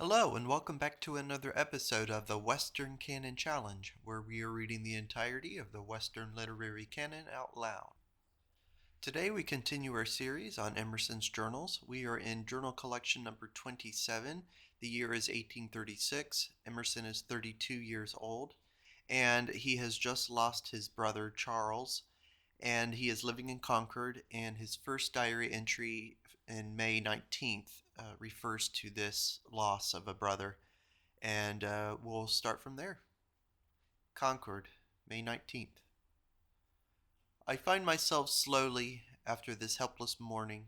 Hello, and welcome back to another episode of the Western Canon Challenge, where we are reading the entirety of the Western literary canon out loud. Today we continue our series on Emerson's journals. We are in journal collection number 27. The year is 1836. Emerson is 32 years old, and he has just lost his brother Charles, and he is living in Concord, and his first diary entry in May 19th refers to this loss of a brother, and we'll start from there. Concord, May 19th. I find myself slowly, after this helpless morning.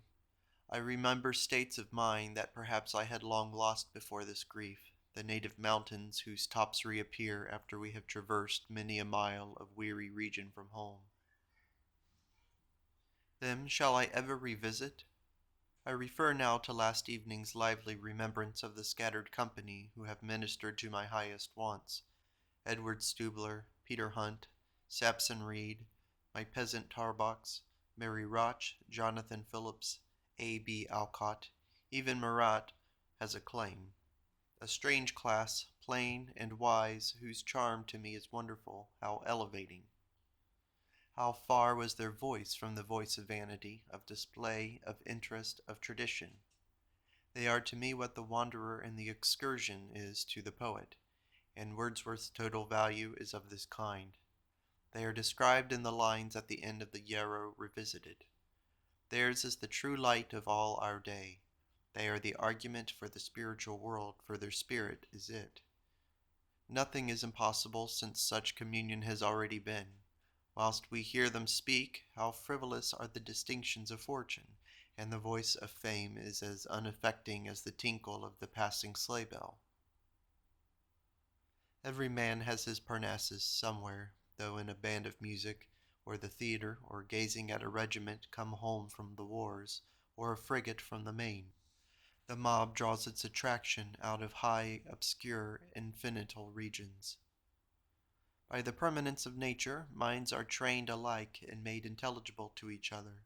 I remember states of mind that perhaps I had long lost before this grief, the native mountains whose tops reappear after we have traversed many a mile of weary region from home. Them shall I ever revisit? I refer now to last evening's lively remembrance of the scattered company who have ministered to my highest wants. Edward Stubler, Peter Hunt, Sampson Reed, my peasant Tarbox, Mary Roch, Jonathan Phillips, A.B. Alcott, even Marat has a claim. A strange class, plain and wise, whose charm to me is wonderful, how elevating. How far was their voice from the voice of vanity, of display, of interest, of tradition? They are to me what the wanderer and the excursion is to the poet, and Wordsworth's total value is of this kind. They are described in the lines at the end of the Yarrow Revisited. Theirs is the true light of all our day. They are the argument for the spiritual world, for their spirit is it. Nothing is impossible since such communion has already been. Whilst we hear them speak, how frivolous are the distinctions of fortune, and the voice of fame is as unaffecting as the tinkle of the passing sleigh bell. Every man has his Parnassus somewhere, though in a band of music, or the theatre, or gazing at a regiment come home from the wars, or a frigate from the main. The mob draws its attraction out of high, obscure, infinital regions. By the permanence of nature, minds are trained alike and made intelligible to each other.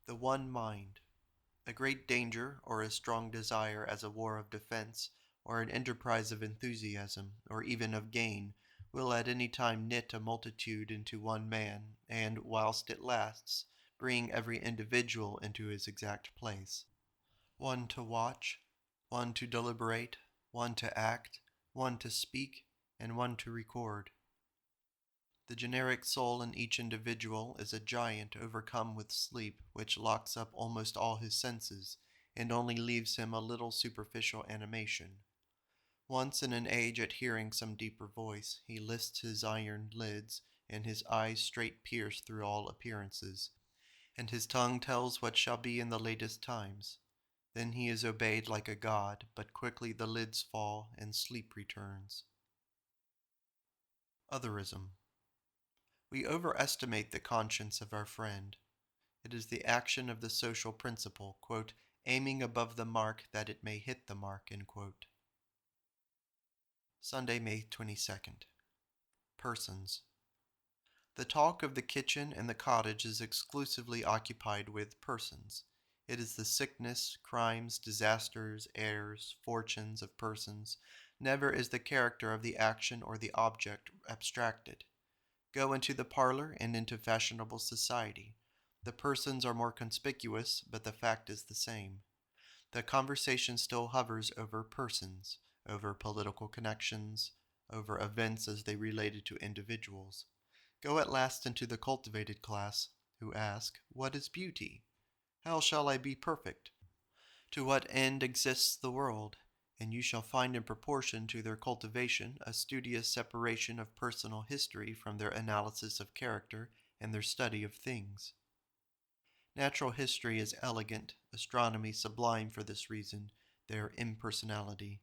The one mind. A great danger, or a strong desire as a war of defense, or an enterprise of enthusiasm, or even of gain, will at any time knit a multitude into one man, and, whilst it lasts, bring every individual into his exact place. One to watch, one to deliberate, one to act, one to speak, and one to record. The generic soul in each individual is a giant overcome with sleep, which locks up almost all his senses, and only leaves him a little superficial animation. Once in an age at hearing some deeper voice, he lifts his iron lids, and his eyes straight pierce through all appearances, and his tongue tells what shall be in the latest times. Then he is obeyed like a god, but quickly the lids fall, and sleep returns. Otherism. We overestimate the conscience of our friend. It is the action of the social principle, quote, aiming above the mark that it may hit the mark, end quote. Sunday, May 22nd. Persons. The talk of the kitchen and the cottage is exclusively occupied with persons. It is the sickness, crimes, disasters, errors, fortunes of persons. Never is the character of the action or the object abstracted. Go into the parlor and into fashionable society. The persons are more conspicuous, but the fact is the same. The conversation still hovers over persons, over political connections, over events as they related to individuals. Go at last into the cultivated class, who ask, what is beauty? How shall I be perfect? To what end exists the world? And you shall find in proportion to their cultivation a studious separation of personal history from their analysis of character and their study of things. Natural history is elegant, astronomy sublime for this reason, their impersonality.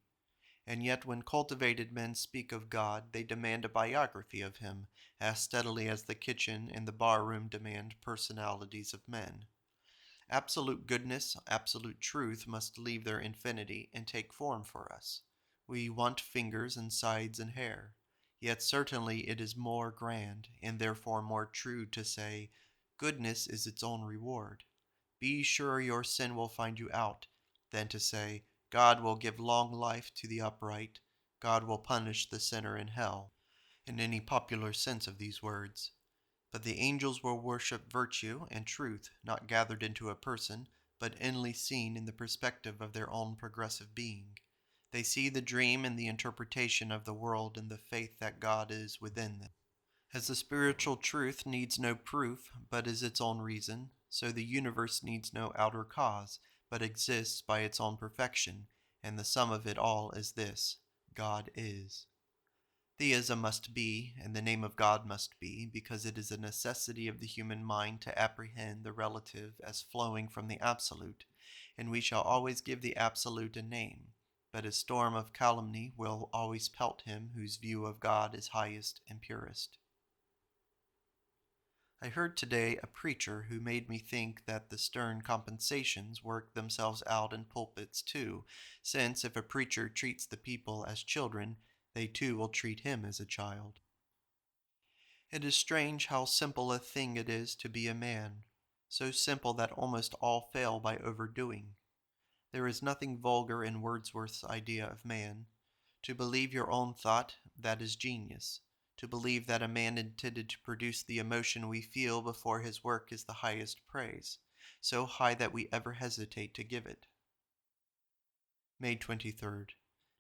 And yet when cultivated men speak of God, they demand a biography of him, as steadily as the kitchen and the bar-room demand personalities of men. Absolute goodness, absolute truth must leave their infinity and take form for us. We want fingers and sides and hair. Yet certainly it is more grand, and therefore more true to say, goodness is its own reward. Be sure your sin will find you out, than to say, God will give long life to the upright. God will punish the sinner in hell, in any popular sense of these words. But the angels will worship virtue and truth, not gathered into a person, but inly seen in the perspective of their own progressive being. They see the dream and the interpretation of the world in the faith that God is within them. As the spiritual truth needs no proof, but is its own reason, so the universe needs no outer cause, but exists by its own perfection, and the sum of it all is this: God is. Theism must be, and the name of God must be, because it is a necessity of the human mind to apprehend the relative as flowing from the absolute, and we shall always give the absolute a name, but a storm of calumny will always pelt him whose view of God is highest and purest. I heard today a preacher who made me think that the stern compensations work themselves out in pulpits too, since if a preacher treats the people as children, they too will treat him as a child. It is strange how simple a thing it is to be a man, so simple that almost all fail by overdoing. There is nothing vulgar in Wordsworth's idea of man. To believe your own thought, that is genius. To believe that a man intended to produce the emotion we feel before his work is the highest praise, so high that we ever hesitate to give it. May 23rd.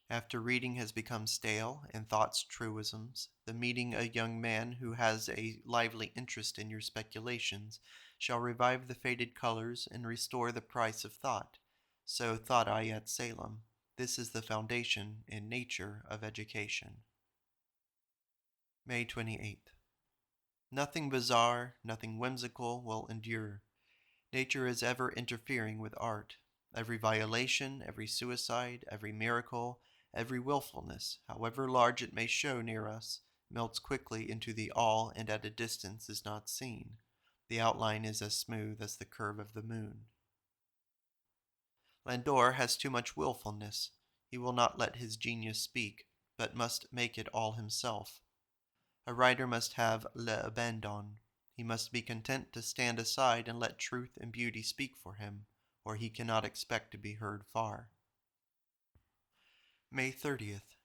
After reading has become stale and thoughts truisms, the meeting a young man who has a lively interest in your speculations shall revive the faded colors and restore the price of thought. So thought I at Salem. This is the foundation and nature of education. May 28th. Nothing bizarre, nothing whimsical will endure. Nature is ever interfering with art. Every violation, every suicide, every miracle, every willfulness, however large it may show near us, melts quickly into the all and at a distance is not seen. The outline is as smooth as the curve of the moon. Landor has too much willfulness. He will not let his genius speak, but must make it all himself. A writer must have l'abandon. He must be content to stand aside and let truth and beauty speak for him, or he cannot expect to be heard far. May 30th.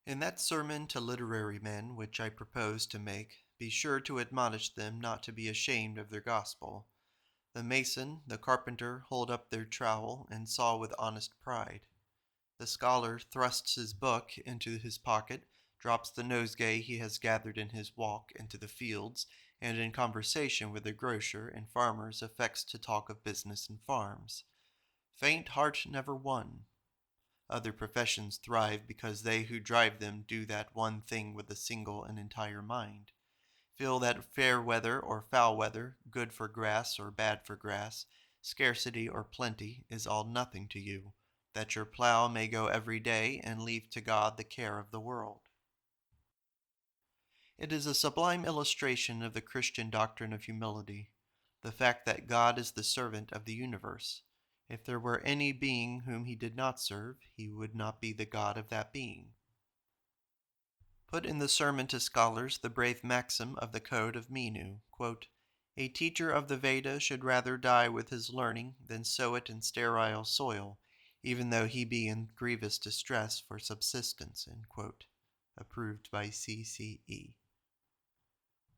In that sermon to literary men which I propose to make, be sure to admonish them not to be ashamed of their gospel. The mason, the carpenter hold up their trowel and saw with honest pride. The scholar thrusts his book into his pocket, drops the nosegay he has gathered in his walk into the fields, and in conversation with the grocer and farmers affects to talk of business and farms. Faint heart never won. Other professions thrive because they who drive them do that one thing with a single and entire mind. Feel that fair weather or foul weather, good for grass or bad for grass, scarcity or plenty, is all nothing to you, that your plow may go every day and leave to God the care of the world. It is a sublime illustration of the Christian doctrine of humility, the fact that God is the servant of the universe. If there were any being whom he did not serve, he would not be the God of that being. Put in the sermon to scholars the brave maxim of the Code of Menu, quote, "A teacher of the Veda should rather die with his learning than sow it in sterile soil, even though he be in grievous distress for subsistence," approved by CCE.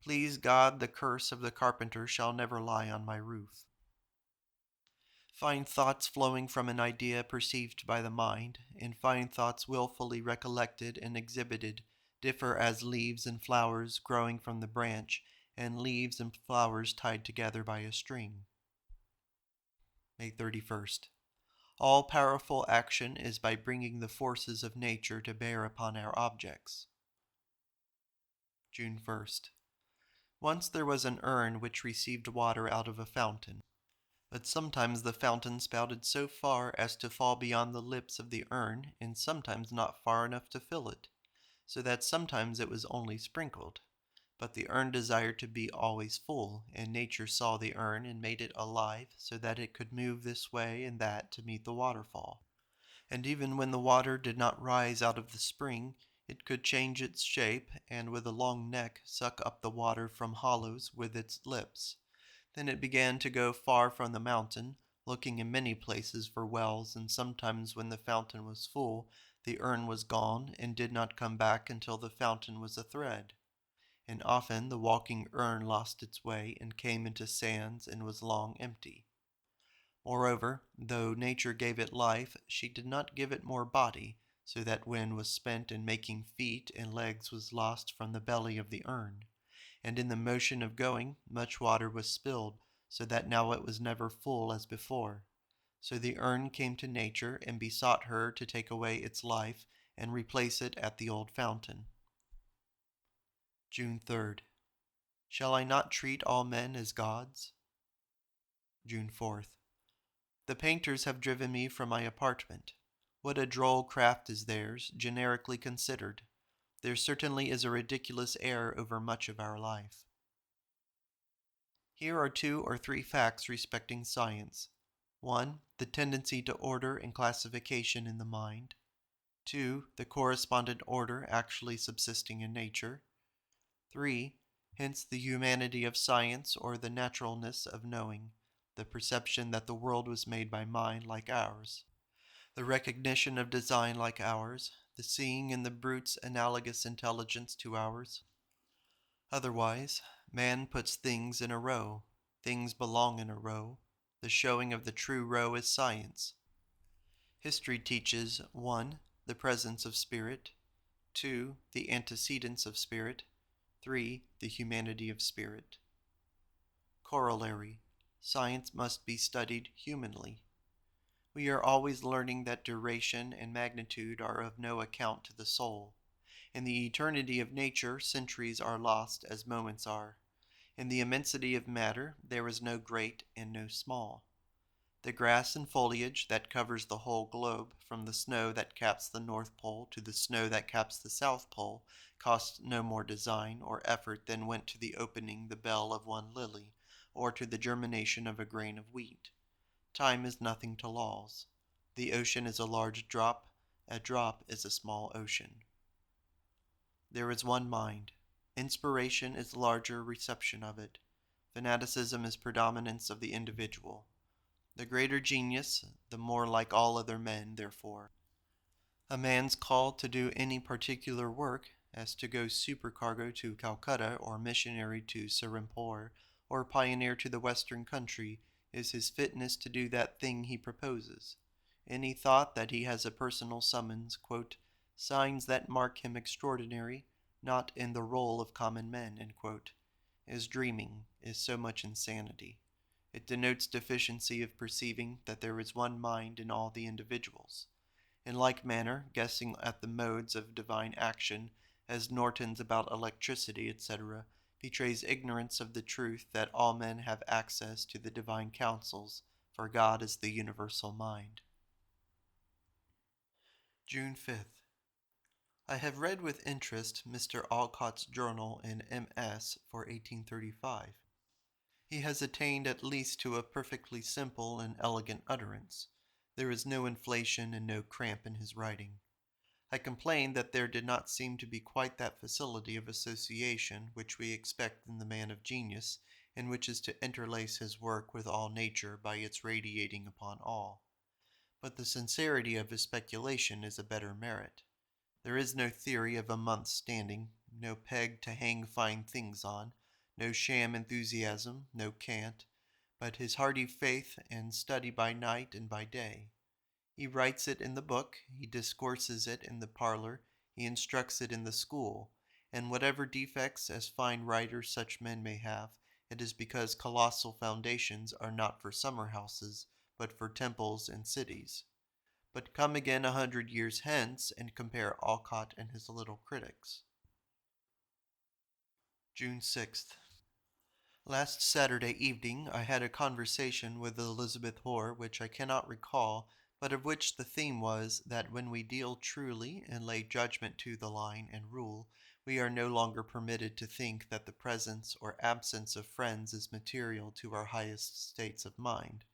Please God, the curse of the carpenter shall never lie on my roof. Fine thoughts flowing from an idea perceived by the mind, and fine thoughts willfully recollected and exhibited, differ as leaves and flowers growing from the branch, and leaves and flowers tied together by a string. May 31st. All powerful action is by bringing the forces of nature to bear upon our objects. June 1st. Once there was an urn which received water out of a fountain. But sometimes the fountain spouted so far as to fall beyond the lips of the urn, and sometimes not far enough to fill it, so that sometimes it was only sprinkled. But the urn desired to be always full, and nature saw the urn and made it alive, so that it could move this way and that to meet the waterfall. And even when the water did not rise out of the spring, it could change its shape, and with a long neck suck up the water from hollows with its lips. Then it began to go far from the mountain, looking in many places for wells, and sometimes when the fountain was full, the urn was gone, and did not come back until the fountain was a thread. And often the walking urn lost its way, and came into sands, and was long empty. Moreover, though nature gave it life, she did not give it more body, so that when was spent in making feet and legs was lost from the belly of the urn. And in the motion of going, much water was spilled, so that now it was never full as before. So the urn came to nature, and besought her to take away its life, and replace it at the old fountain. June 3rd. Shall I not treat all men as gods? June 4th. The painters have driven me from my apartment. What a droll craft is theirs, generically considered. There certainly is a ridiculous air over much of our life. Here are 2 or 3 facts respecting science. 1. The tendency to order and classification in the mind. 2. The correspondent order actually subsisting in nature. 3. Hence the humanity of science, or the naturalness of knowing, the perception that the world was made by mind like ours, the recognition of design like ours, the seeing in the brute's analogous intelligence to ours. Otherwise, man puts things in a row, things belong in a row, the showing of the true row is science. History teaches 1. The presence of spirit, 2. The antecedents of spirit, 3. The humanity of spirit. Corollary. Science must be studied humanly. We are always learning that duration and magnitude are of no account to the soul. In the eternity of nature, centuries are lost as moments are. In the immensity of matter, there is no great and no small. The grass and foliage that covers the whole globe, from the snow that caps the North Pole to the snow that caps the South Pole, cost no more design or effort than went to the opening the bell of one lily, or to the germination of a grain of wheat. Time is nothing to laws. The ocean is a large drop is a small ocean. There is one mind. Inspiration is larger reception of it. Fanaticism is predominance of the individual. The greater genius, the more like all other men, therefore. A man's call to do any particular work, as to go supercargo to Calcutta, or missionary to Serampore, or pioneer to the western country, is his fitness to do that thing he proposes. Any thought that he has a personal summons, signs that mark him extraordinary, not in the roll of common men, is dreaming, is so much insanity. It denotes deficiency of perceiving that there is one mind in all the individuals. In like manner, guessing at the modes of divine action, as Norton's about electricity, etc., betrays ignorance of the truth that all men have access to the divine counsels, for God is the universal mind. June 5th. I have read with interest Mr. Alcott's journal in MS for 1835. He has attained at least to a perfectly simple and elegant utterance. There is no inflation and no cramp in his writing. I complained that there did not seem to be quite that facility of association which we expect in the man of genius, and which is to interlace his work with all nature by its radiating upon all. But the sincerity of his speculation is a better merit. There is no theory of a month's standing, no peg to hang fine things on, no sham enthusiasm, no cant, but his hearty faith and study by night and by day. He writes it in the book, he discourses it in the parlor, he instructs it in the school, and whatever defects as fine writers such men may have, it is because colossal foundations are not for summer houses, but for temples and cities. But come again 100 years hence, and compare Alcott and his little critics. June 6th. Last Saturday evening I had a conversation with Elizabeth Hoare which I cannot recall, but of which the theme was that when we deal truly and lay judgment to the line and rule, we are no longer permitted to think that the presence or absence of friends is material to our highest states of mind.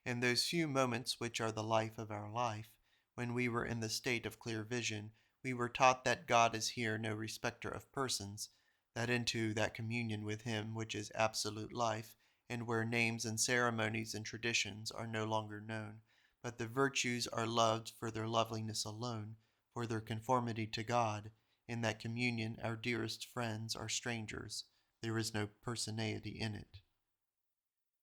In those few moments which are the life of our life, when we were in the state of clear vision, we were taught that God is here no respecter of persons, that into that communion with him which is absolute life, and where names and ceremonies and traditions are no longer known, but the virtues are loved for their loveliness alone, for their conformity to God. In that communion our dearest friends are strangers. There is no personality in it.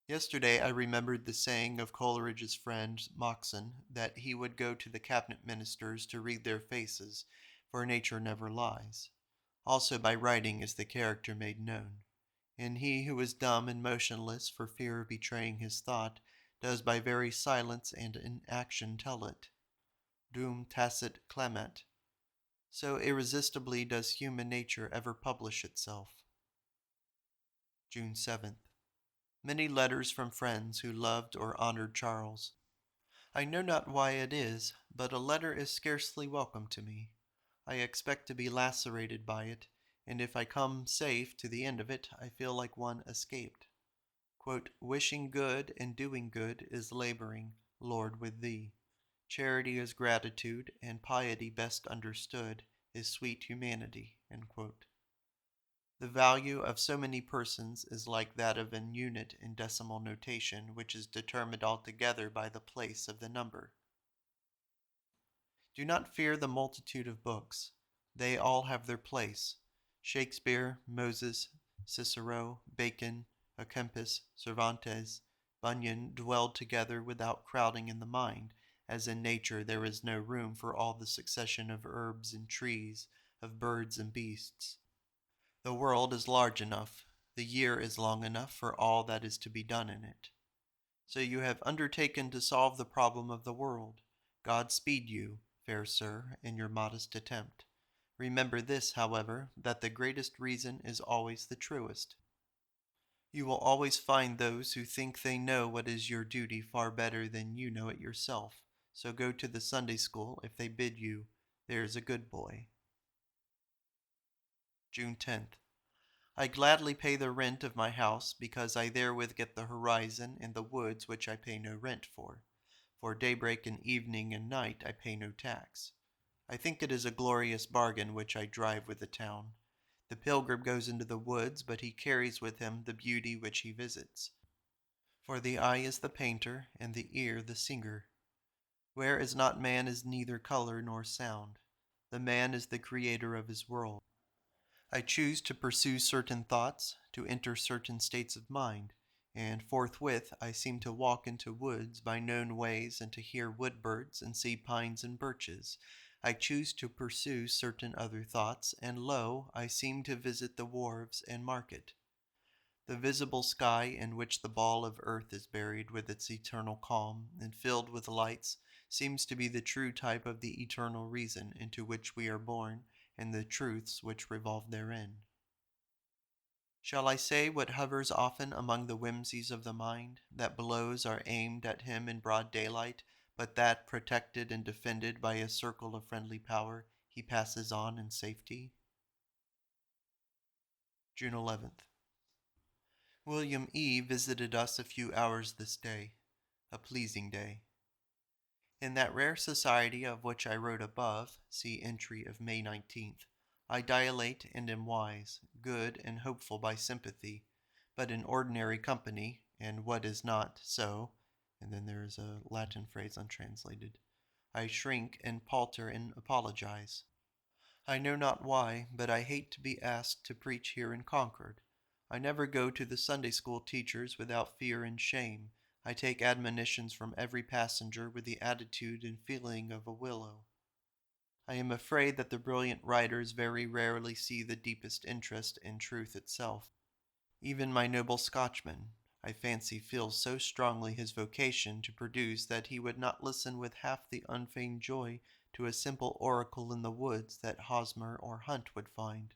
Yesterday I remembered the saying of Coleridge's friend Moxon that he would go to the cabinet ministers to read their faces, for nature never lies. Also by writing is the character made known. And he who is dumb and motionless for fear of betraying his thought does by very silence and inaction tell it. Dum tacit clamet. So irresistibly does human nature ever publish itself. June 7th. Many letters from friends who loved or honored Charles. I know not why it is, but a letter is scarcely welcome to me. I expect to be lacerated by it, and if I come safe to the end of it, I feel like one escaped. Quote, wishing good and doing good is laboring, Lord, with thee. Charity is gratitude, and piety best understood is sweet humanity. End quote. The value of so many persons is like that of an unit in decimal notation, which is determined altogether by the place of the number. Do not fear the multitude of books. They all have their place. Shakespeare, Moses, Cicero, Bacon, A Kempis, Cervantes, Bunyan dwelled together without crowding in the mind, as in nature there is no room for all the succession of herbs and trees, of birds and beasts. The world is large enough, the year is long enough for all that is to be done in it. So you have undertaken to solve the problem of the world. God speed you, fair sir, in your modest attempt. Remember this, however, that the greatest reason is always the truest. You will always find those who think they know what is your duty far better than you know it yourself. So go to the Sunday school if they bid you. There's a good boy. June 10th. I gladly pay the rent of my house because I therewith get the horizon and the woods which I pay no rent for. For daybreak and evening and night I pay no tax. I think it is a glorious bargain which I drive with the town. The pilgrim goes into the woods, but he carries with him the beauty which he visits. For the eye is the painter, and the ear the singer. Where is not man is neither color nor sound. The man is the creator of his world. I choose to pursue certain thoughts, to enter certain states of mind, and forthwith I seem to walk into woods by known ways and to hear wood birds and see pines and birches. I choose to pursue certain other thoughts, and lo, I seem to visit the wharves and market. The visible sky in which the ball of earth is buried with its eternal calm and filled with lights seems to be the true type of the eternal reason into which we are born and the truths which revolve therein. Shall I say what hovers often among the whimsies of the mind, that blows are aimed at him in broad daylight, but that, protected and defended by a circle of friendly power, he passes on in safety? June 11th. William E. visited us a few hours this day, a pleasing day. In that rare society of which I wrote above, see entry of May 19th, I dilate and am wise, good and hopeful by sympathy, but in ordinary company, and what is not so, and then there is a Latin phrase untranslated, I shrink and palter and apologize. I know not why, but I hate to be asked to preach here in Concord. I never go to the Sunday school teachers without fear and shame. I take admonitions from every passenger with the attitude and feeling of a willow. I am afraid that the brilliant writers very rarely see the deepest interest in truth itself. Even my noble Scotchman, I fancy, feels so strongly his vocation to produce that he would not listen with half the unfeigned joy to a simple oracle in the woods that Hosmer or Hunt would find.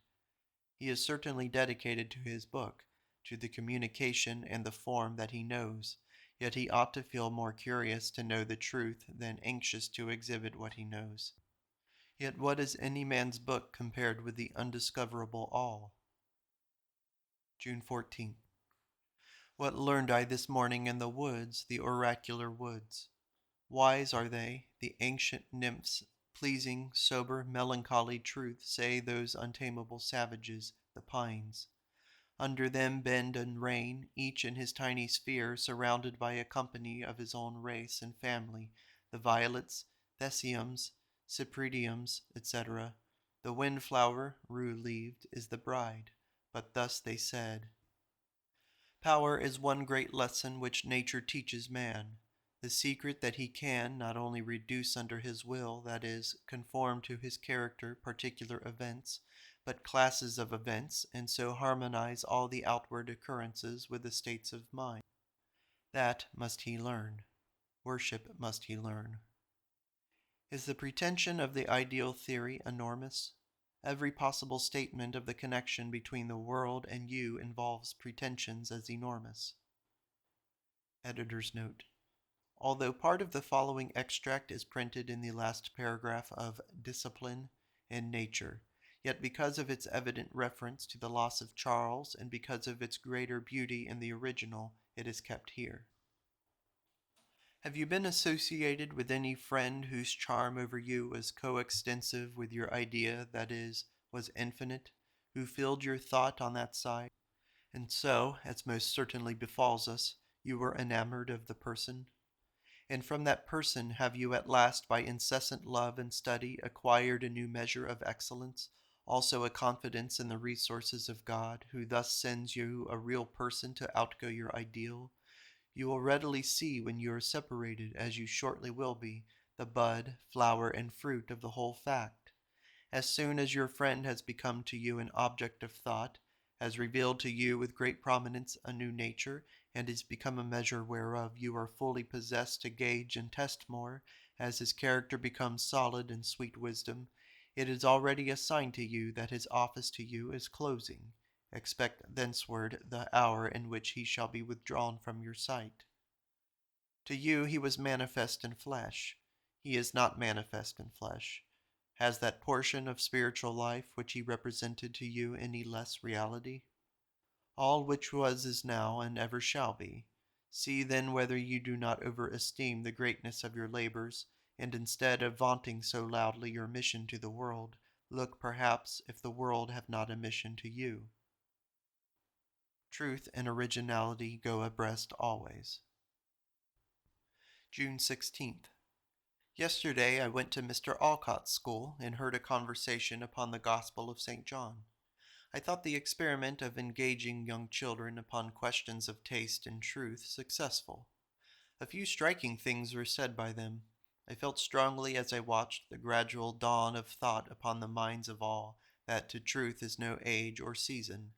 He is certainly dedicated to his book, to the communication and the form that he knows, yet he ought to feel more curious to know the truth than anxious to exhibit what he knows. Yet what is any man's book compared with the undiscoverable all? June 14th. What learned I this morning in the woods, the oracular woods? Wise are they, the ancient nymphs, pleasing, sober, melancholy truth, say those untamable savages, the pines. Under them bend and reign, each in his tiny sphere, surrounded by a company of his own race and family, the violets, thesiums, cypripediums, etc. The windflower, rue-leaved, is the bride. But thus they said. Power is one great lesson which nature teaches man. The secret that he can not only reduce under his will, that is, conform to his character particular events, but classes of events, and so harmonize all the outward occurrences with the states of mind. That must he learn. Worship must he learn. Is the pretension of the ideal theory enormous? Every possible statement of the connection between the world and you involves pretensions as enormous. Editor's note. Although part of the following extract is printed in the last paragraph of Discipline in Nature, yet because of its evident reference to the loss of Charles and because of its greater beauty in the original, it is kept here. Have you been associated with any friend whose charm over you was coextensive with your idea, that is, was infinite, who filled your thought on that side? And so, as most certainly befalls us, you were enamored of the person? And from that person have you at last, by incessant love and study, acquired a new measure of excellence, also a confidence in the resources of God, who thus sends you a real person to outgo your ideal? You will readily see when you are separated, as you shortly will be, the bud, flower, and fruit of the whole fact. As soon as your friend has become to you an object of thought, has revealed to you with great prominence a new nature, and is become a measure whereof you are fully possessed to gauge and test more, as his character becomes solid in sweet wisdom, it is already a sign to you that his office to you is closing. Expect thenceforward the hour in which he shall be withdrawn from your sight. To you he was manifest in flesh. He is not manifest in flesh. Has that portion of spiritual life which he represented to you any less reality? All which was is now and ever shall be. See then whether you do not overesteem the greatness of your labors, and instead of vaunting so loudly your mission to the world, look perhaps if the world have not a mission to you. Truth and originality go abreast always. June 16th. Yesterday I went to Mr. Alcott's school and heard a conversation upon the Gospel of St. John. I thought the experiment of engaging young children upon questions of taste and truth successful. A few striking things were said by them. I felt strongly as I watched the gradual dawn of thought upon the minds of all that to truth is no age or season.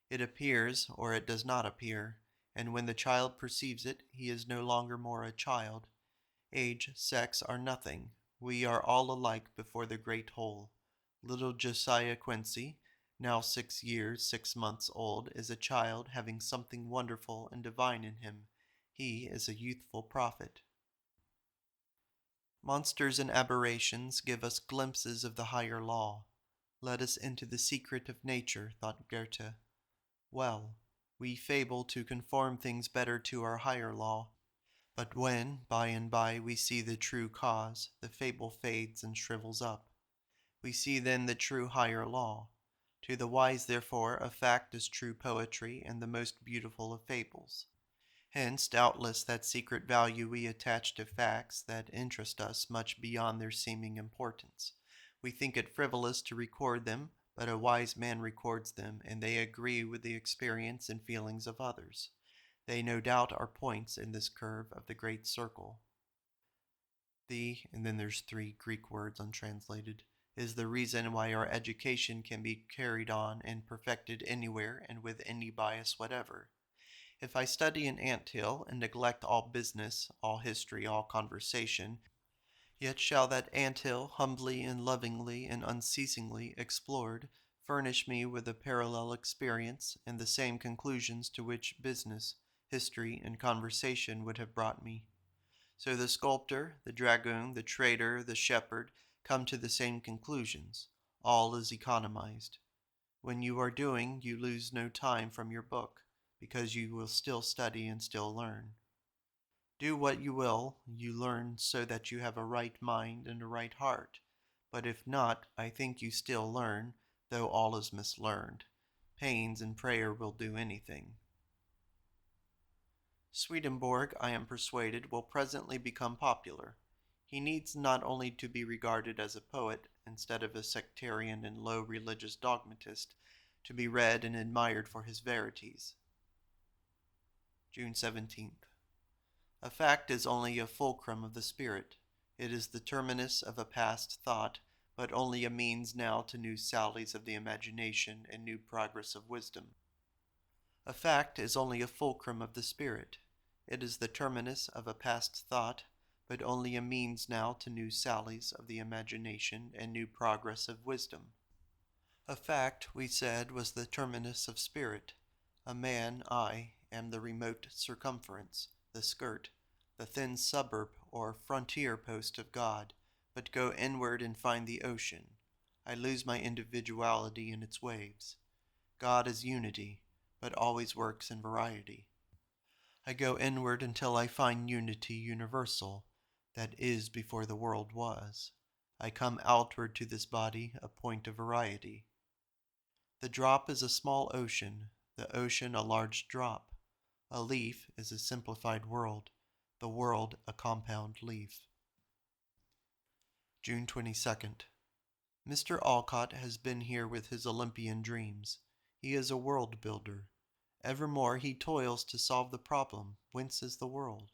It appears or it does not appear, and when the child perceives it, he is no longer more a child. Age, sex are nothing. We are all alike before the great whole. Little Josiah Quincy, now 6 years, 6 months old, is a child having something wonderful and divine in him. He is a youthful prophet. Monsters and aberrations give us glimpses of the higher law. Let us into the secret of nature, thought Goethe. Well, we fable to conform things better to our higher law. But when, by and by, we see the true cause, the fable fades and shrivels up. We see then the true higher law. To the wise, therefore, a fact is true poetry and the most beautiful of fables. Hence, doubtless, that secret value we attach to facts that interest us much beyond their seeming importance. We think it frivolous to record them, but a wise man records them, and they agree with the experience and feelings of others. They no doubt are points in this curve of the great circle. And then there's 3 Greek words untranslated, is the reason why our education can be carried on and perfected anywhere and with any bias whatever. If I study an ant-hill and neglect all business, all history, all conversation, yet shall that ant-hill, humbly and lovingly and unceasingly explored, furnish me with a parallel experience and the same conclusions to which business, history, and conversation would have brought me. So the sculptor, the dragoon, the trader, the shepherd come to the same conclusions. All is economized. When you are doing, you lose no time from your book, because you will still study and still learn. Do what you will, you learn so that you have a right mind and a right heart. But if not, I think you still learn, though all is mislearned. Pains and prayer will do anything. Swedenborg, I am persuaded, will presently become popular. He needs not only to be regarded as a poet, instead of a sectarian and low religious dogmatist, to be read and admired for his verities. June 17th. A fact is only a fulcrum of the spirit. It is the terminus of a past thought, but only a means now to new sallies of the imagination and new progress of wisdom. A fact is only a fulcrum of the spirit. It is the terminus of a past thought, but only a means now to new sallies of the imagination and new progress of wisdom. A fact, we said, was the terminus of spirit. A man, I, am the remote circumference, the skirt, the thin suburb or frontier post of God, but go inward and find the ocean. I lose my individuality in its waves. God is unity, but always works in variety. I go inward until I find unity universal, that is before the world was. I come outward to this body, a point of variety. The drop is a small ocean, the ocean a large drop. A leaf is a simplified world, the world a compound leaf. June 22nd. Mr. Alcott has been here with his Olympian dreams. He is a world builder. Evermore he toils to solve the problem, whence is the world?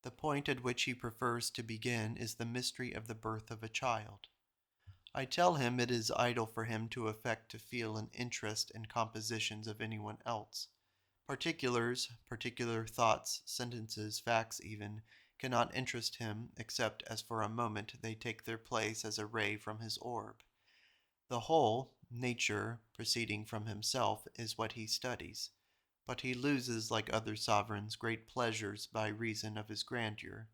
The point at which he prefers to begin is the mystery of the birth of a child. I tell him it is idle for him to affect to feel an interest in compositions of anyone else. Particulars, particular thoughts, sentences, facts even, cannot interest him except as for a moment they take their place as a ray from his orb. The whole, nature, proceeding from himself, is what he studies. But he loses, like other sovereigns, great pleasures by reason of his grandeur.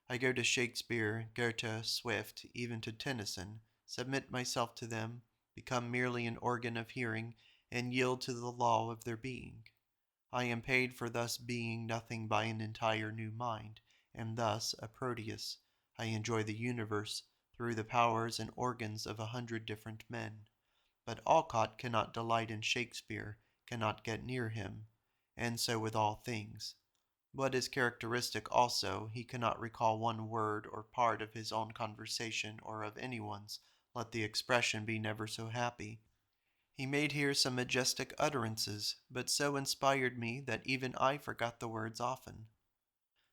I go to Shakespeare, Goethe, Swift, even to Tennyson, submit myself to them, become merely an organ of hearing, and yield to the law of their being. I am paid for thus being nothing by an entire new mind, and thus, a Proteus, I enjoy the universe through the powers and organs of 100 different men. But Alcott cannot delight in Shakespeare, cannot get near him, and so with all things. What is characteristic also, he cannot recall one word or part of his own conversation or of anyone's, let the expression be never so happy. He made here some majestic utterances, but so inspired me that even I forgot the words often.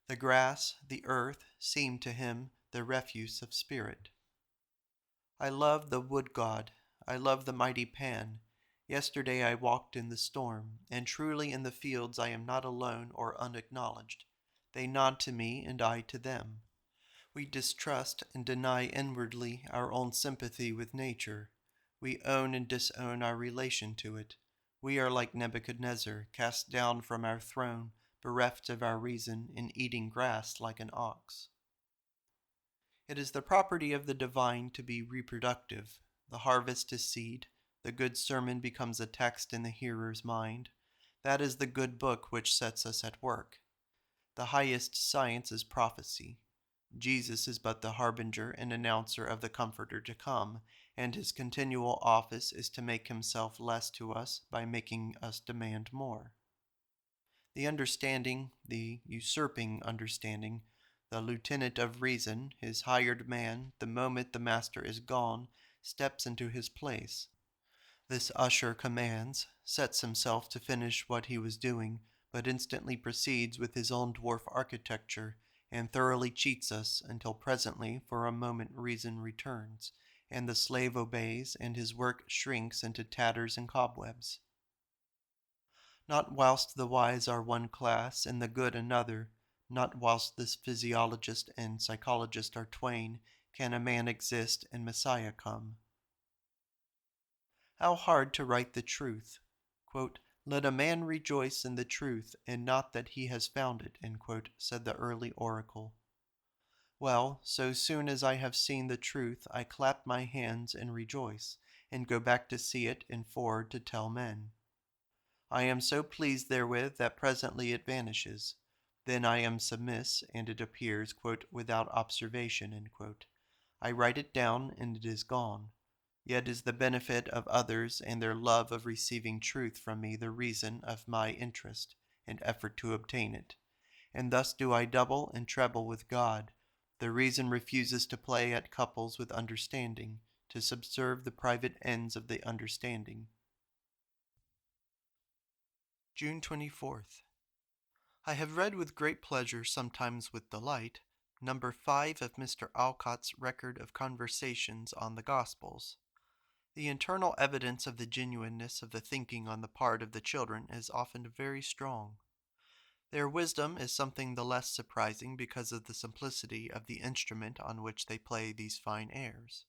The grass, the earth, seemed to him the refuse of spirit. I love the wood god, I love the mighty Pan. Yesterday I walked in the storm, and truly in the fields I am not alone or unacknowledged. They nod to me, and I to them. We distrust and deny inwardly our own sympathy with nature. We own and disown our relation to it. We are like Nebuchadnezzar, cast down from our throne, bereft of our reason, and eating grass like an ox. It is the property of the divine to be reproductive. The harvest is seed. The good sermon becomes a text in the hearer's mind. That is the good book which sets us at work. The highest science is prophecy. Jesus is but the harbinger and announcer of the Comforter to come, and his continual office is to make himself less to us by making us demand more. The understanding, the usurping understanding, the lieutenant of reason, his hired man, the moment the master is gone, steps into his place. This usher commands, sets himself to finish what he was doing, but instantly proceeds with his own dwarf architecture, and thoroughly cheats us until presently for a moment reason returns, and the slave obeys, and his work shrinks into tatters and cobwebs. Not whilst the wise are one class and the good another, not whilst this physiologist and psychologist are twain, can a man exist and Messiah come. How hard to write the truth. Quote, "Let a man rejoice in the truth, and not that he has found it," said the early oracle. Well, so soon as I have seen the truth, I clap my hands and rejoice, and go back to see it and forward to tell men. I am so pleased therewith that presently it vanishes. Then I am submiss, and it appears, "without observation." I write it down, and it is gone. Yet is the benefit of others and their love of receiving truth from me the reason of my interest and effort to obtain it. And thus do I double and treble with God. The reason refuses to play at couples with understanding, to subserve the private ends of the understanding. June 24th. I have read with great pleasure, sometimes with delight, number 5 of Mr. Alcott's record of conversations on the Gospels. The internal evidence of the genuineness of the thinking on the part of the children is often very strong. Their wisdom is something the less surprising because of the simplicity of the instrument on which they play these fine airs.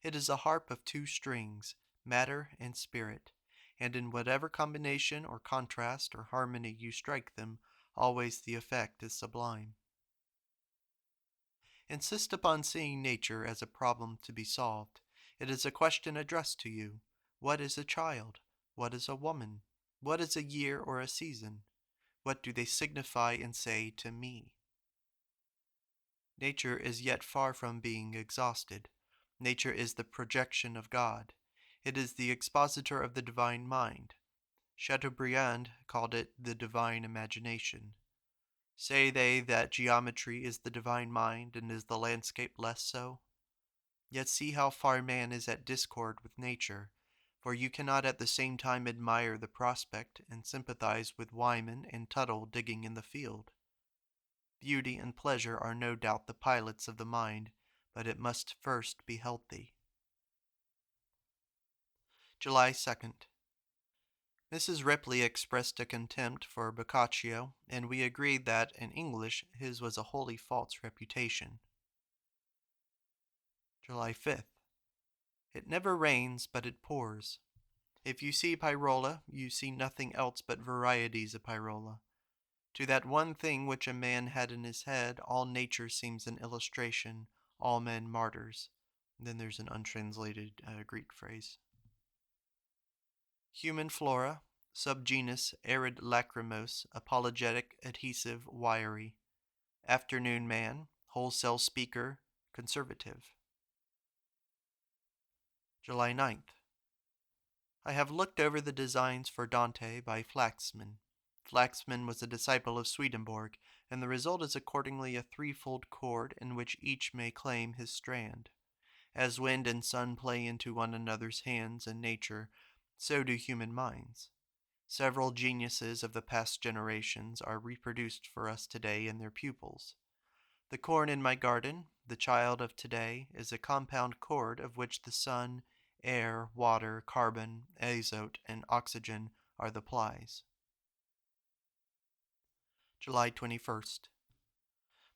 It is a harp of 2 strings, matter and spirit, and in whatever combination or contrast or harmony you strike them, always the effect is sublime. Insist upon seeing nature as a problem to be solved. It is a question addressed to you. What is a child? What is a woman? What is a year or a season? What do they signify and say to me? Nature is yet far from being exhausted. Nature is the projection of God. It is the expositor of the divine mind. Chateaubriand called it the divine imagination. Say they that geometry is the divine mind, and is the landscape less so? Yet see how far man is at discord with nature, for you cannot at the same time admire the prospect and sympathize with Wyman and Tuttle digging in the field. Beauty and pleasure are no doubt the pilots of the mind, but it must first be healthy. July 2nd. Mrs. Ripley expressed a contempt for Boccaccio, and we agreed that, in English, his was a wholly false reputation. July 5th. It never rains, but it pours. If you see pyrola, you see nothing else but varieties of pyrola. To that one thing which a man had in his head, all nature seems an illustration, all men martyrs. Then there's an untranslated Greek phrase. Human flora, subgenus arid lachrymose, apologetic, adhesive, wiry. Afternoon man, wholesale speaker, conservative. July 9th. I have looked over the designs for Dante by Flaxman. Flaxman was a disciple of Swedenborg, and the result is accordingly a threefold chord in which each may claim his strand. As wind and sun play into one another's hands in nature, so do human minds. Several geniuses of the past generations are reproduced for us today in their pupils. The corn in my garden, the child of today, is a compound chord of which the sun, air, water, carbon, azote, and oxygen are the plies. July 21st.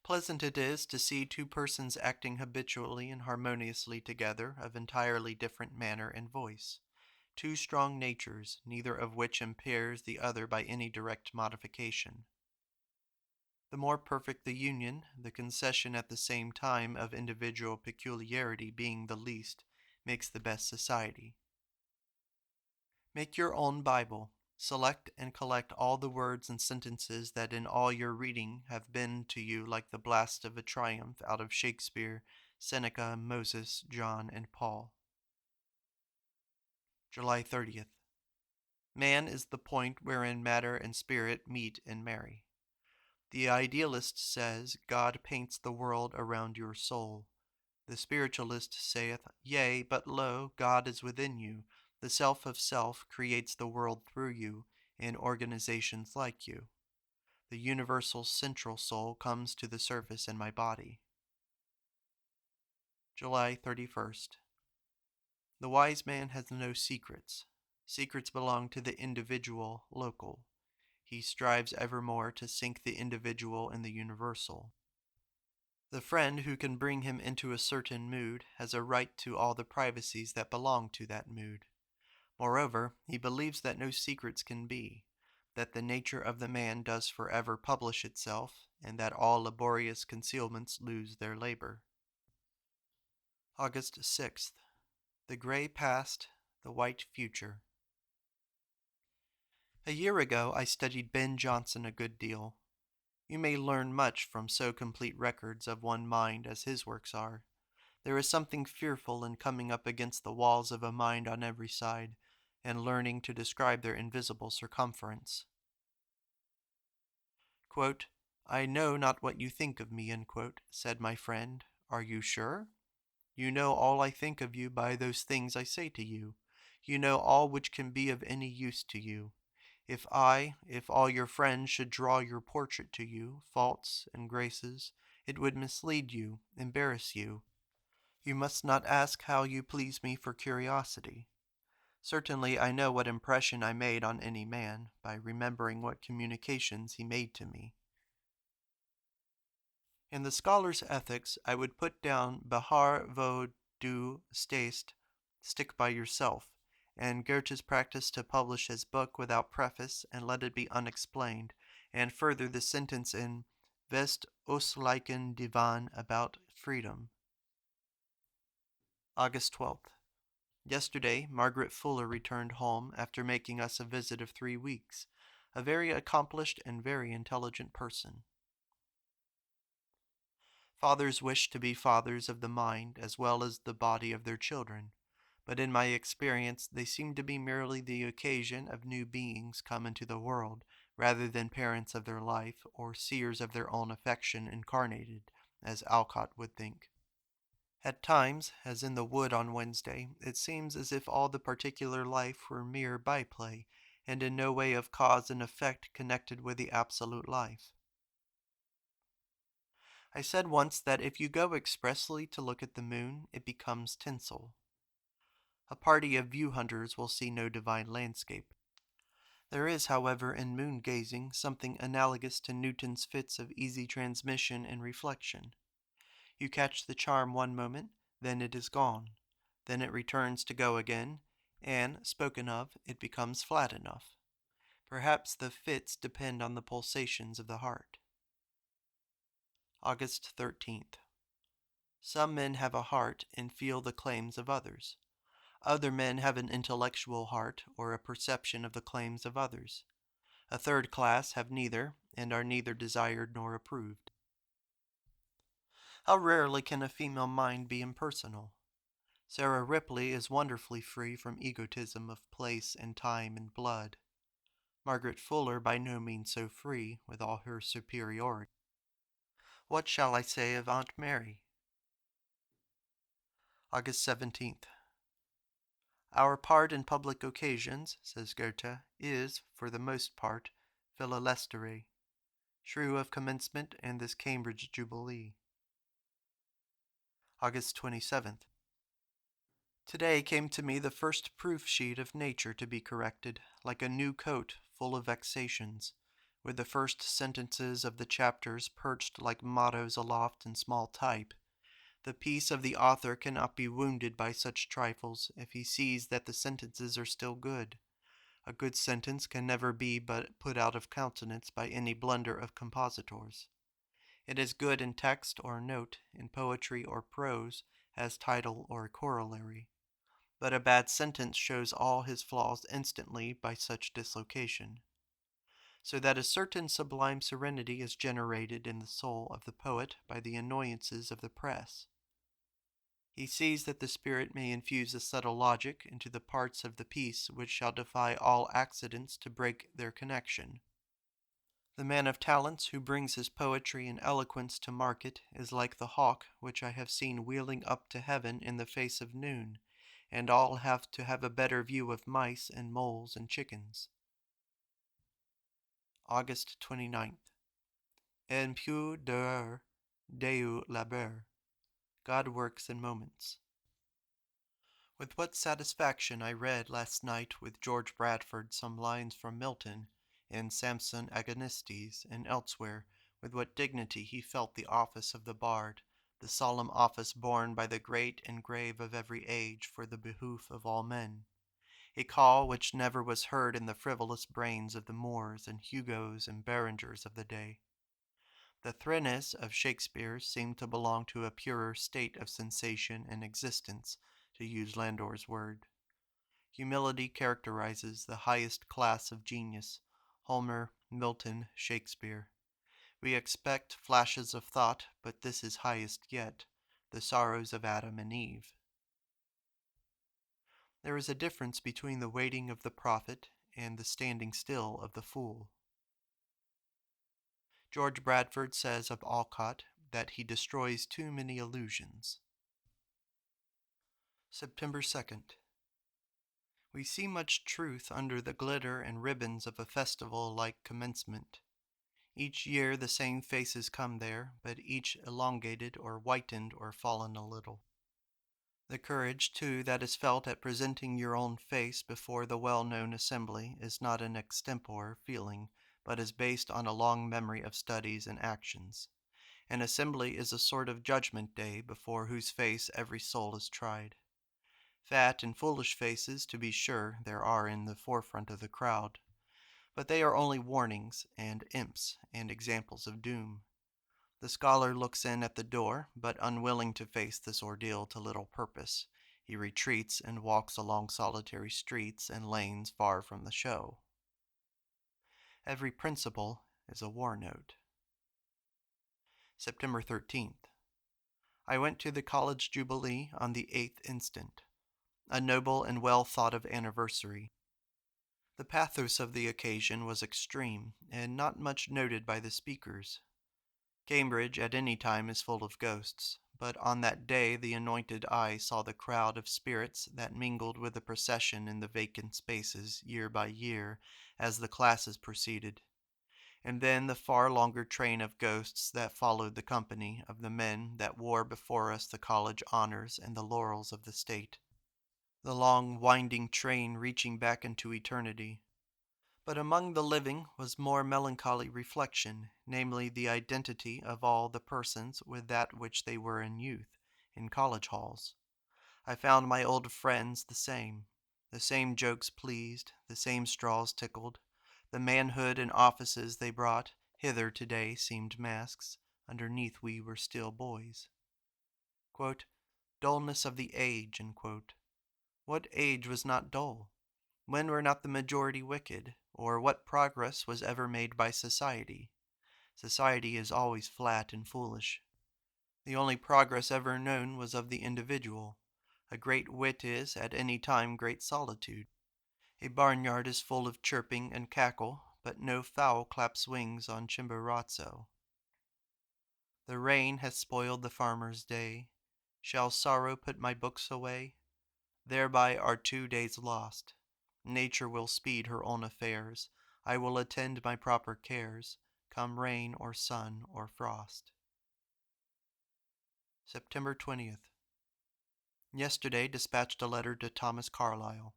Pleasant it is to see 2 persons acting habitually and harmoniously together, of entirely different manner and voice. 2 strong natures, neither of which impairs the other by any direct modification. The more perfect the union, the concession at the same time of individual peculiarity being the least, makes the best society. Make your own Bible. Select and collect all the words and sentences that in all your reading have been to you like the blast of a triumph out of Shakespeare, Seneca, Moses, John, and Paul. July 30th. Man is the point wherein matter and spirit meet and marry. The idealist says, God paints the world around your soul. The spiritualist saith, Yea, but lo, God is within you. The self of self creates the world through you, in organizations like you. The universal central soul comes to the surface in my body. July 31st. The wise man has no secrets. Secrets belong to the individual, local. He strives evermore to sink the individual in the universal. The friend who can bring him into a certain mood has a right to all the privacies that belong to that mood. Moreover, he believes that no secrets can be, that the nature of the man does forever publish itself, and that all laborious concealments lose their labor. August 6th. The gray past, the white future. A year ago I studied Ben Jonson a good deal. You may learn much from so complete records of one mind as his works are. There is something fearful in coming up against the walls of a mind on every side, and learning to describe their invisible circumference. Quote, "I know not what you think of me," said my friend. "Are you sure? You know all I think of you by those things I say to you. You know all which can be of any use to you. If all your friends should draw your portrait to you, faults and graces, it would mislead you, embarrass you. You must not ask how you please me for curiosity. Certainly I know what impression I made on any man, by remembering what communications he made to me. In the scholar's ethics, I would put down Behar vo du stest, stick by yourself, and Goethe's practice to publish his book without preface and let it be unexplained, and further the sentence in West Östlichen Divan about freedom. August 12th. Yesterday, Margaret Fuller returned home after making us a visit of 3 weeks, a very accomplished and very intelligent person. Fathers wish to be fathers of the mind as well as the body of their children, but in my experience they seem to be merely the occasion of new beings come into the world, rather than parents of their life or seers of their own affection incarnated, as Alcott would think. At times, as in the wood on Wednesday, it seems as if all the particular life were mere byplay, and in no way of cause and effect connected with the absolute life. I said once that if you go expressly to look at the moon, it becomes tinsel. A party of view hunters will see no divine landscape. There is, however, in moon gazing something analogous to Newton's fits of easy transmission and reflection. You catch the charm one moment, then it is gone. Then it returns to go again, and, spoken of, it becomes flat enough. Perhaps the fits depend on the pulsations of the heart. August 13th. Some men have a heart and feel the claims of others. Other men have an intellectual heart or a perception of the claims of others. A third class have neither and are neither desired nor approved. How rarely can a female mind be impersonal? Sarah Ripley is wonderfully free from egotism of place and time and blood. Margaret Fuller by no means so free, with all her superiority. What shall I say of Aunt Mary? August 17th. Our part in public occasions, says Goethe, is, for the most part, philelestere, shrew of commencement and this Cambridge Jubilee. August 27th. Today came to me the first proof sheet of nature to be corrected, like a new coat full of vexations, with the first sentences of the chapters perched like mottoes aloft in small type. The peace of the author cannot be wounded by such trifles if he sees that the sentences are still good. A good sentence can never be but put out of countenance by any blunder of compositors. It is good in text or note, in poetry or prose, as title or corollary. But a bad sentence shows all his flaws instantly by such dislocation. So that a certain sublime serenity is generated in the soul of the poet by the annoyances of the press. He sees that the spirit may infuse a subtle logic into the parts of the piece which shall defy all accidents to break their connection. The man of talents who brings his poetry and eloquence to market is like the hawk which I have seen wheeling up to heaven in the face of noon, and all have to have a better view of mice and moles and chickens. August 29th. En peu d'heures, Deu labeur. God works in moments. With what satisfaction I read last night with George Bradford some lines from Milton, in Samson Agonistes, and elsewhere, with what dignity he felt the office of the bard, the solemn office borne by the great and grave of every age for the behoof of all men. A call which never was heard in the frivolous brains of the Moores and Hugos and Berengers of the day. The Thrennes of Shakespeare seemed to belong to a purer state of sensation and existence, to use Landor's word. Humility characterizes the highest class of genius, Homer, Milton, Shakespeare. We expect flashes of thought, but this is highest yet. the sorrows of Adam and Eve. There is a difference between the waiting of the prophet and the standing still of the fool. George Bradford says of Alcott that he destroys too many illusions. September 2nd. We see much truth under the glitter and ribbons of a festival like commencement. Each year the same faces come there, but each elongated or whitened or fallen a little. The courage, too, that is felt at presenting your own face before the well-known assembly is not an extempore feeling, but is based on a long memory of studies and actions. An assembly is a sort of judgment day before whose face every soul is tried. Fat and foolish faces, to be sure, there are in the forefront of the crowd, but they are only warnings and imps and examples of doom. The scholar looks in at the door, but unwilling to face this ordeal to little purpose. He retreats and walks along solitary streets and lanes far from the show. Every principle is a war note. September 13th. I went to the college jubilee on the 8th instant, a noble and well thought of anniversary. The pathos of the occasion was extreme, and not much noted by the speakers. Cambridge at any time is full of ghosts, but on that day the anointed eye saw the crowd of spirits that mingled with the procession in the vacant spaces year by year as the classes proceeded, and then the far longer train of ghosts that followed the company of the men that wore before us the college honors and the laurels of the state. The long winding train reaching back into eternity. But among the living was more melancholy reflection, namely the identity of all the persons with that which they were in youth, in college halls. I found my old friends the same jokes pleased, the same straws tickled. The manhood and offices they brought hither today seemed masks, underneath we were still boys. Quote, dullness of the age, unquote. What age was not dull? When were not the majority wicked, or what progress was ever made by society? Society is always flat and foolish. The only progress ever known was of the individual. A great wit is, at any time, great solitude. A barnyard is full of chirping and cackle, but no fowl claps wings on Chimborazo. The rain has spoiled the farmer's day. Shall sorrow put my books away? Thereby are 2 days lost. Nature will speed her own affairs. I will attend my proper cares, come rain or sun or frost. September 20th. Yesterday dispatched a letter to Thomas Carlyle.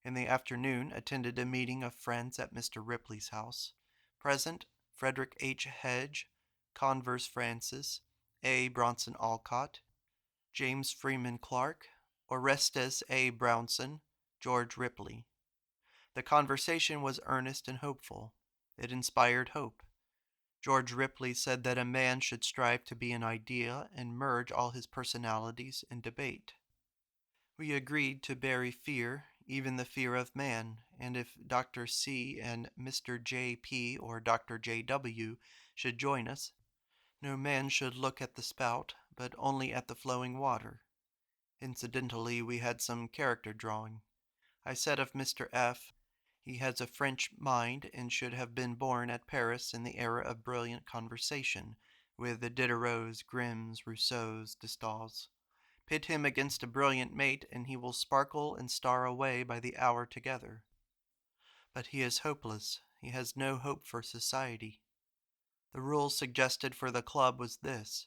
In the afternoon attended a meeting of friends at Mr. Ripley's house. Present, Frederick H. Hedge, Converse Francis, A. Bronson Alcott, James Freeman Clarke, Orestes A. Brownson, George Ripley. The conversation was earnest and hopeful. It inspired hope. George Ripley said that a man should strive to be an idea and merge all his personalities in debate. We agreed to bury fear, even the fear of man, and if Dr. C. and Mr. J. P. or Dr. J. W. should join us, no man should look at the spout, but only at the flowing water. Incidentally, we had some character drawing. I said of Mr. F., he has a French mind and should have been born at Paris in the era of brilliant conversation, with the Diderots, Grimms, Rousseaus, de Staëls. Pit him against a brilliant mate, and he will sparkle and star away by the hour together. But he is hopeless. He has no hope for society. The rule suggested for the club was this,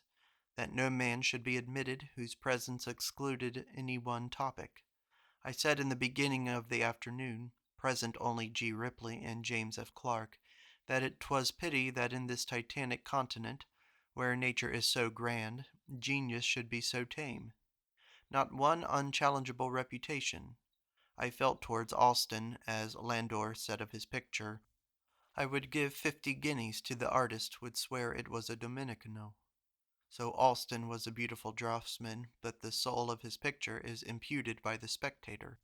that no man should be admitted whose presence excluded any one topic. I said in the beginning of the afternoon, present only G. Ripley and James F. Clarke, that it 'twas pity that in this titanic continent, where nature is so grand, genius should be so tame. Not one unchallengeable reputation. I felt towards Alston, as Landor said of his picture, I would give 50 guineas to the artist would swear it was a Dominicano. So Alston was a beautiful draughtsman, but the soul of his picture is imputed by the spectator.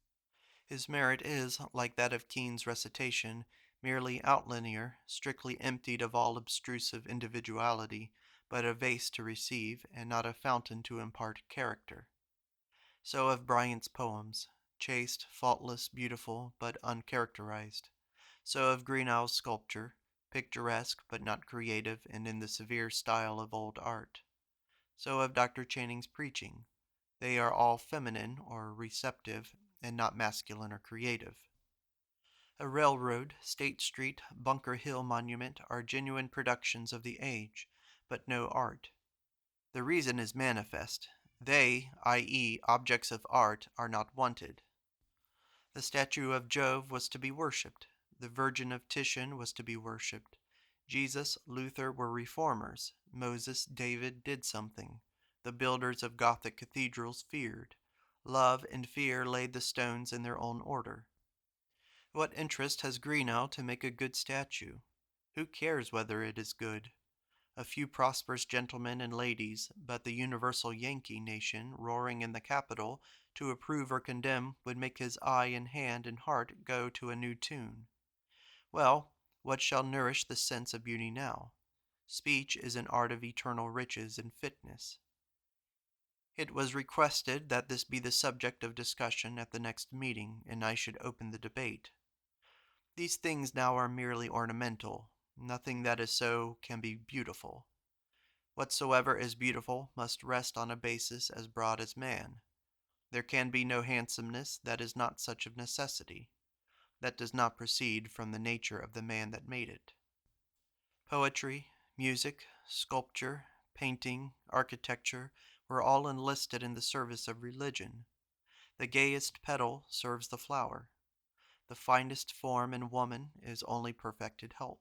His merit is, like that of Keane's recitation, merely outlinear, strictly emptied of all obtrusive individuality, but a vase to receive, and not a fountain to impart character. So of Bryant's poems, chaste, faultless, beautiful, but uncharacterized. So of Greenough's sculpture, picturesque but not creative and in the severe style of old art. So of Dr. Channing's preaching. They are all feminine or receptive, and not masculine or creative. A railroad, State Street, Bunker Hill monument are genuine productions of the age, but no art. The reason is manifest. They, i.e., objects of art, are not wanted. The statue of Jove was to be worshipped. The Virgin of Titian was to be worshipped. Jesus, Luther were reformers. Moses, David did something. The builders of Gothic cathedrals feared. Love and fear laid the stones in their own order. What interest has Greenough to make a good statue? Who cares whether it is good? A few prosperous gentlemen and ladies, but the universal Yankee nation roaring in the Capitol to approve or condemn would make his eye and hand and heart go to a new tune. Well, what shall nourish the sense of beauty now? Speech is an art of eternal riches and fitness. It was requested that this be the subject of discussion at the next meeting, and I should open the debate. These things now are merely ornamental. Nothing that is so can be beautiful. Whatsoever is beautiful must rest on a basis as broad as man. There can be no handsomeness that is not such of necessity, that does not proceed from the nature of the man that made it. Poetry, music, sculpture, painting, architecture were all enlisted in the service of religion. The gayest petal serves the flower. The finest form in woman is only perfected help.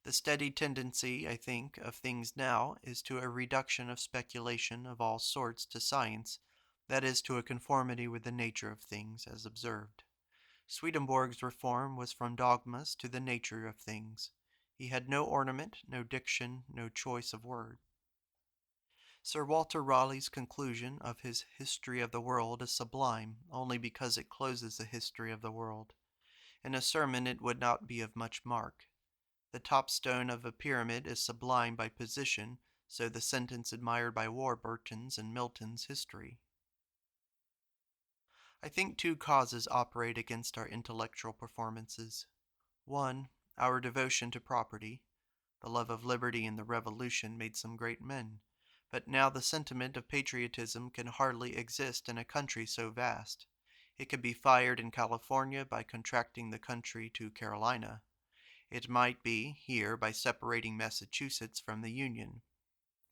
The steady tendency, I think, of things now is to a reduction of speculation of all sorts to science, that is, to a conformity with the nature of things as observed. Swedenborg's reform was from dogmas to the nature of things. He had no ornament, no diction, no choice of word. Sir Walter Raleigh's conclusion of his History of the World is sublime only because it closes the history of the world. In a sermon it would not be of much mark. The top stone of a pyramid is sublime by position, so the sentence admired by Warburton's and Milton's history. I think two causes operate against our intellectual performances. One, our devotion to property. The love of liberty in the Revolution made some great men, but now the sentiment of patriotism can hardly exist in a country so vast. It could be fired in California by contracting the country to Carolina. It might be here by separating Massachusetts from the Union.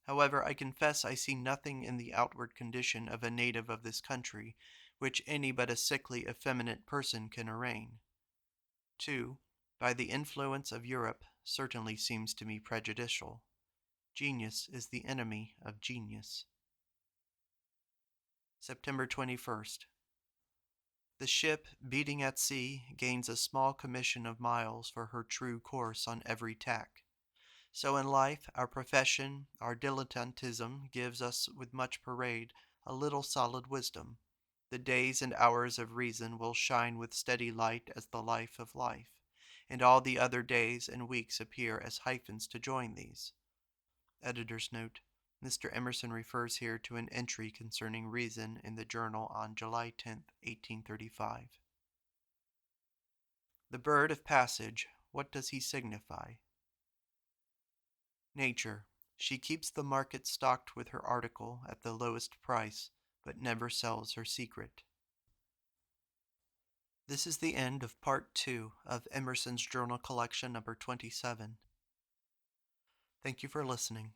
However, I confess I see nothing in the outward condition of a native of this country which any but a sickly, effeminate person can arraign. 2. By the influence of Europe certainly seems to me prejudicial. Genius is the enemy of genius. September 21st. The ship, beating at sea, gains a small commission of miles for her true course on every tack. So in life, our profession, our dilettantism gives us with much parade a little solid wisdom. The days and hours of reason will shine with steady light as the life of life, and all the other days and weeks appear as hyphens to join these. Editor's note: Mr. Emerson refers here to an entry concerning reason in the journal on July 10, 1835. The bird of passage, what does he signify? Nature. She keeps the market stocked with her article at the lowest price, but never sells her secret. This is the end of Part 2 of Emerson's Journal Collection number 27. Thank you for listening.